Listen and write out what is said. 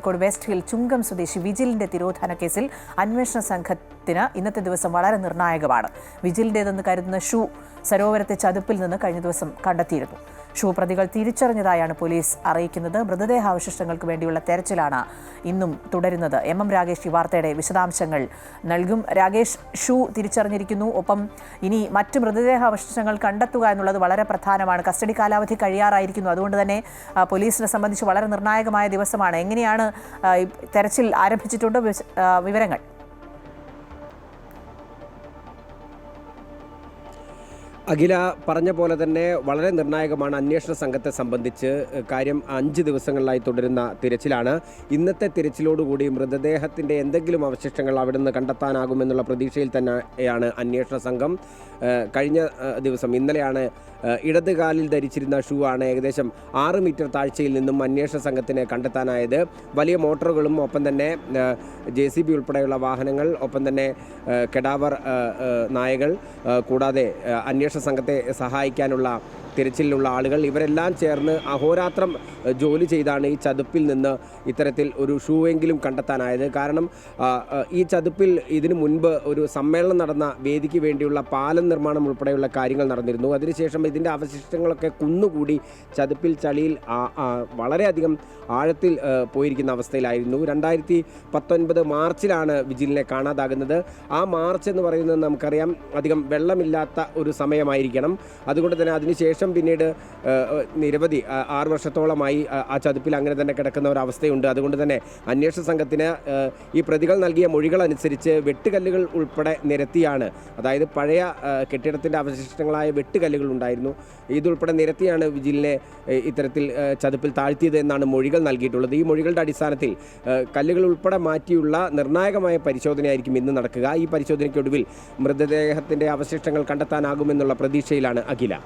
Kozhikode west hill ചുങ്കം സ്വദേശി വിജിലിന്റെ തിരോധാന കേസിൽ അന്വേഷണ സംഘത്തിന് ഇന്നത്തെ ദിവസം വളരെ നിർണായകമാണ്. വിജിലിന്റേതെന്ന് കരുതുന്ന ഷൂ സരോവരത്തെ ചതുപ്പിൽ നിന്ന് കഴിഞ്ഞ ദിവസം കണ്ടെത്തിയിരുന്നു. ഷൂ പ്രതികൾ തിരിച്ചറിഞ്ഞതായാണ് പോലീസ് അറിയിക്കുന്നത്. മൃതദേഹാവശിഷ്ടങ്ങൾക്ക് വേണ്ടിയുള്ള തെരച്ചിലാണ് ഇന്നും തുടരുന്നത്. എം രാഗേഷ് ഈ വാർത്തയുടെ വിശദാംശങ്ങൾ നൽകും. രാഗേഷ്, ഷൂ തിരിച്ചറിഞ്ഞിരിക്കുന്നു. ഒപ്പം ഇനി മറ്റ് മൃതദേഹാവശിഷ്ടങ്ങൾ കണ്ടെത്തുക എന്നുള്ളത് വളരെ പ്രധാനമാണ്. കസ്റ്റഡി കാലാവധി കഴിയാറായിരിക്കുന്നു. അതുകൊണ്ട് തന്നെ പോലീസിനെ സംബന്ധിച്ച് വളരെ നിർണായകമായ ദിവസമാണ്. എങ്ങനെയാണ് തെരച്ചിൽ ആരംഭിച്ചിട്ടുണ്ട്? വിവരങ്ങൾ. അഖില പറഞ്ഞ പോലെ തന്നെ വളരെ നിർണായകമാണ് അന്വേഷണ സംഘത്തെ സംബന്ധിച്ച്. കാര്യം 5 ദിവസങ്ങളിലായി തുടരുന്ന തിരച്ചിലാണ്. ഇന്നത്തെ തിരച്ചിലോടുകൂടി മൃതദേഹത്തിൻ്റെ എന്തെങ്കിലും അവശിഷ്ടങ്ങൾ അവിടെ നിന്ന് കണ്ടെത്താനാകുമെന്നുള്ള പ്രതീക്ഷയിൽ തന്നെയാണ് അന്വേഷണ സംഘം. കഴിഞ്ഞ ദിവസം ഇന്നലെയാണ് ഇടത് കാലിൽ ധരിച്ചിരുന്ന ഷൂ ആണ് ഏകദേശം 6 മീറ്റർ താഴ്ചയിൽ നിന്നും അന്വേഷണ സംഘത്തിന് കണ്ടെത്താനായത്. വലിയ മോട്ടോറുകളും ഒപ്പം തന്നെ JCB ഉൾപ്പെടെയുള്ള വാഹനങ്ങൾ, ഒപ്പം തന്നെ കെഡാവർ നായകൾ, കൂടാതെ അന്വേഷണ സംഘത്തെ സഹായിക്കാനുള്ള തിരച്ചിലുള്ള ആളുകൾ, ഇവരെല്ലാം ചേർന്ന് അഹോരാത്രം ജോലി ചെയ്താണ് ഈ ചതുപ്പിൽ നിന്ന് ഇത്തരത്തിൽ ഒരു ഷൂ എങ്കിലും കണ്ടെത്താനായത്. കാരണം ഈ ചതുപ്പിൽ ഇതിനു മുൻപ് ഒരു സമ്മേളനം നടന്ന വേദിക്ക് വേണ്ടിയുള്ള പാലം നിർമ്മാണം ഉൾപ്പെടെയുള്ള കാര്യങ്ങൾ നടന്നിരുന്നു. അതിനുശേഷം ഇതിൻ്റെ അവശിഷ്ടങ്ങളൊക്കെ കുന്നുകൂടി ചതുപ്പിൽ ചളിയിൽ വളരെയധികം ആഴത്തിൽ പോയിരിക്കുന്ന അവസ്ഥയിലായിരുന്നു. 2019 മാർച്ചിലാണ് വിജിലിനെ കാണാതാകുന്നത്. ആ മാർച്ച് എന്ന് പറയുന്നത് നമുക്കറിയാം അധികം വെള്ളമില്ലാത്ത ഒരു സമയമായിരിക്കണം. അതുകൊണ്ട് തന്നെ അതിനുശേഷം പിന്നീട് നിരവധി 6 വർഷത്തോളമായി ആ ചതുപ്പിൽ അങ്ങനെ തന്നെ കിടക്കുന്ന ഒരു അവസ്ഥയുണ്ട്. അതുകൊണ്ട് തന്നെ അന്വേഷണ സംഘത്തിന് ഈ പ്രതികൾ നൽകിയ മൊഴികൾ അനുസരിച്ച് വെട്ടുകല്ലുകൾ ഉൾപ്പെടെ നിരത്തിയാണ്, അതായത് പഴയ കെട്ടിടത്തിൻ്റെ അവശിഷ്ടങ്ങളായ വെട്ടുകല്ലുകൾ ഉണ്ടായിരുന്നു, ഇതുൾപ്പെടെ നിരത്തിയാണ് വിജിലിനെ ഇത്തരത്തിൽ ചതുപ്പിൽ താഴ്ത്തിയത് എന്നാണ് മൊഴികൾ നൽകിയിട്ടുള്ളത്. ഈ മൊഴികളുടെ അടിസ്ഥാനത്തിൽ കല്ലുകൾ ഉൾപ്പെടെ മാറ്റിയുള്ള നിർണായകമായ പരിശോധനയായിരിക്കും ഇന്ന് നടക്കുക. ഈ പരിശോധനയ്ക്കൊടുവിൽ മൃതദേഹത്തിൻ്റെ അവശിഷ്ടങ്ങൾ കണ്ടെത്താനാകുമെന്നുള്ള പ്രതീക്ഷയിലാണ് അഖില.